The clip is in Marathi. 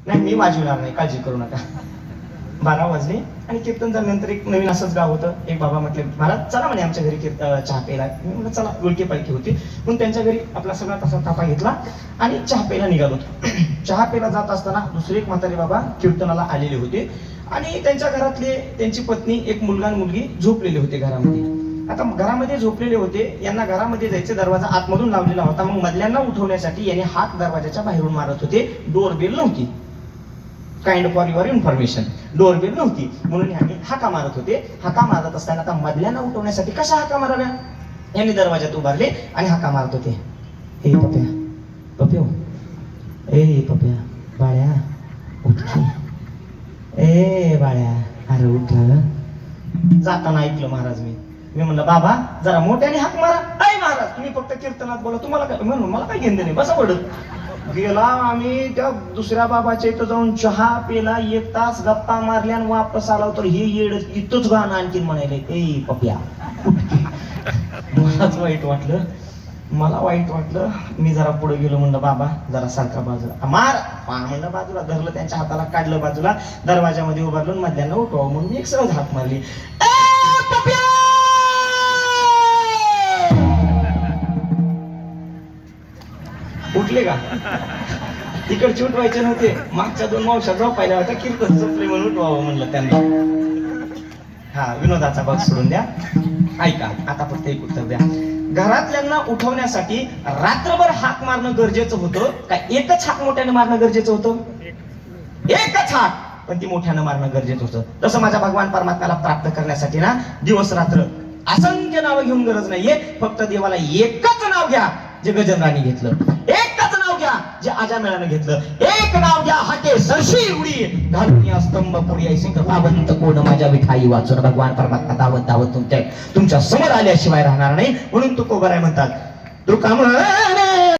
नाही मी वाजवणार नाही, काळजी करू नका. 12 वाजले आणि कीर्तन झाल्यानंतर एक नवीन असंच गाव होतं. एक बाबा म्हटले मला चला म्हणे आमच्या घरी चहा प्यायला. मी म्हटलं चला, ओळखी पालखी होती पण त्यांच्या घरी आपला सगळा तसा तापा घेतला आणि चहा प्यायला निघालो. चहा प्यायला जात असताना दुसरे एक म्हातारे बाबा कीर्तनाला आलेले होते आणि त्यांच्या घरातले त्यांची पत्नी, एक मुलगा आणि मुलगी झोपलेले होते घरामध्ये. आता घरामध्ये झोपलेले होते, यांना घरामध्ये जायचे, दरवाजा आतमधून लावलेला होता. मग मधल्यांना उठवण्यासाठी यांनी हात दरवाजाच्या बाहेरून मारत होते. डोरबेल नव्हती, kind for your information, doorbell नव्हती म्हणून यांनी हाका मारत होते. हाका मारत असताना आता मधल्यांना उठवण्यासाठी कशा हाका माराव्या, यांनी दरवाजात उभारले आणि हाका मारत होते. ए पप्या, पप्यो, ए पप्या, बाळ्या उठ की, ए बाळ्या अरे उठ. जाताना ऐकलं महाराज, मी म्हणलं बाबा जरा मोठ्याने हाक मारा. नाही महाराज तुम्ही फक्त कीर्तनात बोला, तुम्हाला काय म्हणून मला काय घेणं नाही, बसा पडत. गेला आम्ही त्या दुसऱ्या बाबाच्या इथं जाऊन चहा पेला, 1 तास गप्पा मारल्या आणि वापस आला तर हे येड इथंच गाणं आणखीन म्हणायले ए पप्या. मलाच वाईट वाटलं, मला वाईट वाटलं. मी जरा पुढे गेलो, म्हणलं बाबा जरा सारखा बाजूला मार. म्हणलं बाजूला धरलं, त्यांच्या हाताला काढलं बाजूला, दरवाजामध्ये उभारलो, मधल्यांना उठवावं म्हणून मी एक सहज हात मारली. उठले का? तिकडचे उठवायचे नव्हते, मागच्या 2 मावशा झोपायला होत्या, कीर्तन झोपले म्हणून उठवावं म्हणलं त्यांना. हा विनोदाचा भाग सोडून द्या, ऐका आता फक्त एक उत्तर द्या. घरातल्यांना उठवण्यासाठी रात्रभर हाक मारणं गरजेचं होतं का एकच हाक मोठ्यानं मारणं गरजेचं होतं? एकच हाक, पण ती मोठ्यानं मारणं गरजेचं होतं. तसं माझ्या भगवान परमात्म्याला प्राप्त करण्यासाठी ना दिवस रात्र असंख्य नावं घेऊन गरज नाहीये. फक्त देवाला एकच नाव घ्या जे गजनराणी घेतलं, एकच नाव घ्या जे आजामेळानं घेतलं, एक नाव घ्या हाके सरशी उडी घालून या स्तंभ पुढे ऐसी कृपावंत कोण माझ्या विठाई वाचून. भगवान परमात्मा धावत धावत तुमच्या समोर आल्याशिवाय राहणार नाही. म्हणून तुकोबराय म्हणतात तुका म्हणे